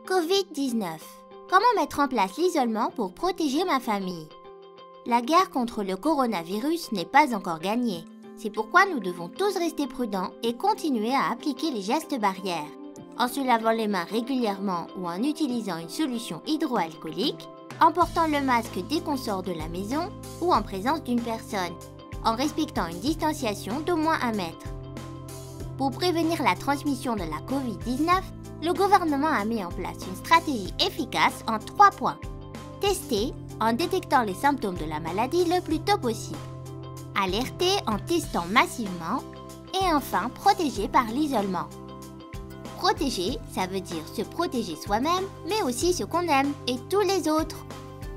Covid-19. Comment mettre en place l'isolement pour protéger ma famille? La guerre contre le coronavirus n'est pas encore gagnée. C'est pourquoi nous devons tous rester prudents et continuer à appliquer les gestes barrières. En se lavant les mains régulièrement ou en utilisant une solution hydroalcoolique, en portant le masque dès qu'on sort de la maison ou en présence d'une personne, en respectant une distanciation d'au moins 1 mètre. Pour prévenir la transmission de la Covid-19, le gouvernement a mis en place une stratégie efficace en 3 points. Tester en détectant les symptômes de la maladie le plus tôt possible. Alerter en testant massivement. Et enfin, protéger par l'isolement. Protéger, ça veut dire se protéger soi-même, mais aussi ceux qu'on aime et tous les autres.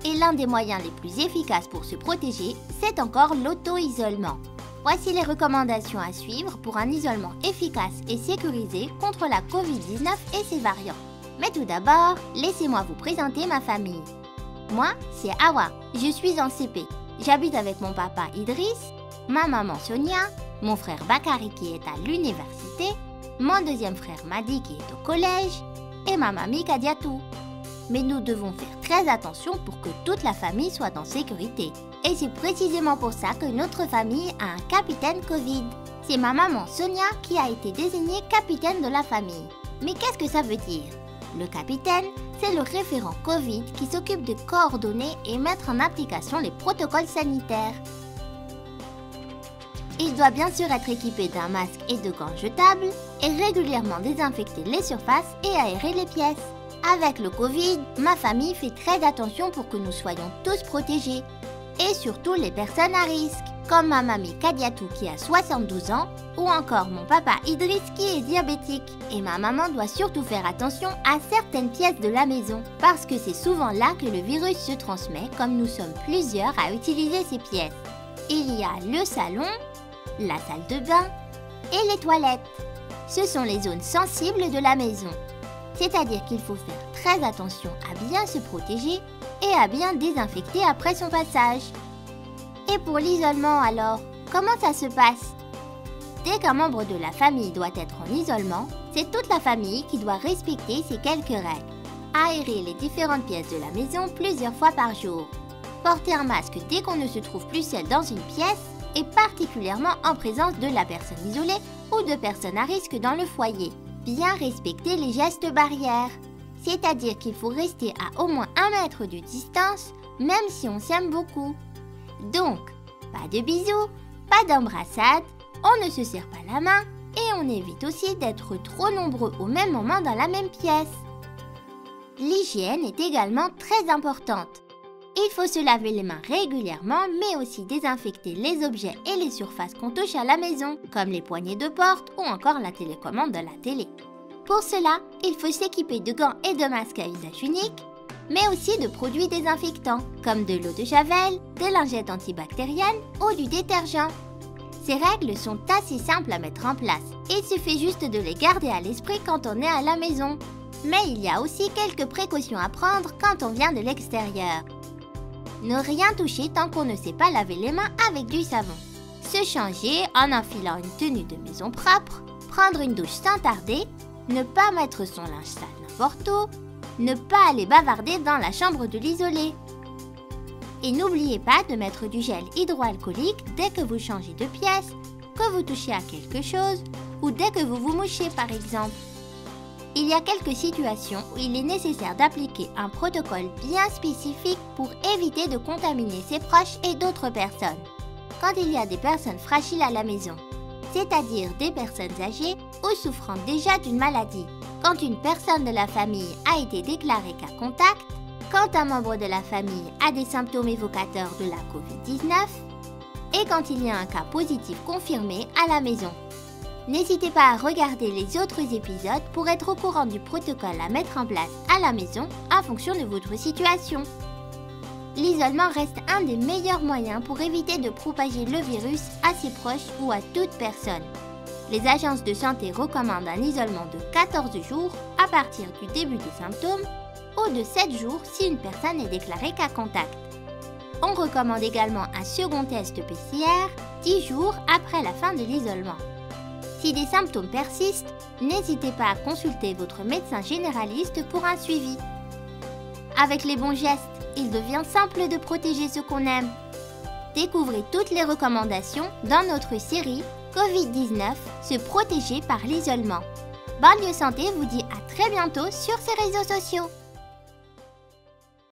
Et l'un des moyens les plus efficaces pour se protéger, c'est encore l'auto-isolement. Voici les recommandations à suivre pour un isolement efficace et sécurisé contre la Covid-19 et ses variants. Mais tout d'abord, laissez-moi vous présenter ma famille. Moi, c'est Awa, je suis en CP. J'habite avec mon papa Idriss, ma maman Sonia, mon frère Bakari qui est à l'université, mon deuxième frère Madi qui est au collège et ma mamie Kadiatou. Mais nous devons faire très attention pour que toute la famille soit en sécurité. Et c'est précisément pour ça que notre famille a un capitaine Covid. C'est ma maman Sonia qui a été désignée capitaine de la famille. Mais qu'est-ce que ça veut dire? Le capitaine, c'est le référent Covid qui s'occupe de coordonner et mettre en application les protocoles sanitaires. Il doit bien sûr être équipé d'un masque et de gants jetables et régulièrement désinfecter les surfaces et aérer les pièces. Avec le Covid, ma famille fait très attention pour que nous soyons tous protégés. Et surtout les personnes à risque, comme ma mamie Kadiatou qui a 72 ans, ou encore mon papa Idriss qui est diabétique. Et ma maman doit surtout faire attention à certaines pièces de la maison, parce que c'est souvent là que le virus se transmet, comme nous sommes plusieurs à utiliser ces pièces. Il y a le salon, la salle de bain et les toilettes. Ce sont les zones sensibles de la maison. C'est-à-dire qu'il faut faire très attention à bien se protéger et à bien désinfecter après son passage. Et pour l'isolement alors, comment ça se passe? Dès qu'un membre de la famille doit être en isolement, c'est toute la famille qui doit respecter ces quelques règles. Aérer les différentes pièces de la maison plusieurs fois par jour. Porter un masque dès qu'on ne se trouve plus seul dans une pièce et particulièrement en présence de la personne isolée ou de personnes à risque dans le foyer. Bien respecter les gestes barrières, c'est-à-dire qu'il faut rester à au moins 1 mètre de distance, même si on s'aime beaucoup. Donc, pas de bisous, pas d'embrassade, on ne se serre pas la main et on évite aussi d'être trop nombreux au même moment dans la même pièce. L'hygiène est également très importante. Il faut se laver les mains régulièrement, mais aussi désinfecter les objets et les surfaces qu'on touche à la maison, comme les poignées de porte ou encore la télécommande de la télé. Pour cela, il faut s'équiper de gants et de masques à usage unique, mais aussi de produits désinfectants, comme de l'eau de javel, des lingettes antibactériennes ou du détergent. Ces règles sont assez simples à mettre en place. Il suffit juste de les garder à l'esprit quand on est à la maison. Mais il y a aussi quelques précautions à prendre quand on vient de l'extérieur. Ne rien toucher tant qu'on ne sait pas laver les mains avec du savon. Se changer en enfilant une tenue de maison propre. Prendre une douche sans tarder. Ne pas mettre son linge sale n'importe où. Ne pas aller bavarder dans la chambre de l'isolé. Et n'oubliez pas de mettre du gel hydroalcoolique dès que vous changez de pièce, que vous touchez à quelque chose ou dès que vous vous mouchez par exemple. Il y a quelques situations où il est nécessaire d'appliquer un protocole bien spécifique pour éviter de contaminer ses proches et d'autres personnes. Quand il y a des personnes fragiles à la maison, c'est-à-dire des personnes âgées ou souffrant déjà d'une maladie, quand une personne de la famille a été déclarée cas contact, quand un membre de la famille a des symptômes évocateurs de la Covid-19 et quand il y a un cas positif confirmé à la maison. N'hésitez pas à regarder les autres épisodes pour être au courant du protocole à mettre en place à la maison en fonction de votre situation. L'isolement reste un des meilleurs moyens pour éviter de propager le virus à ses proches ou à toute personne. Les agences de santé recommandent un isolement de 14 jours à partir du début des symptômes ou de 7 jours si une personne est déclarée cas contact. On recommande également un second test PCR 10 jours après la fin de l'isolement. Si des symptômes persistent, n'hésitez pas à consulter votre médecin généraliste pour un suivi. Avec les bons gestes, il devient simple de protéger ce qu'on aime. Découvrez toutes les recommandations dans notre série Covid-19, se protéger par l'isolement. Banlieue Santé vous dit à très bientôt sur ces réseaux sociaux.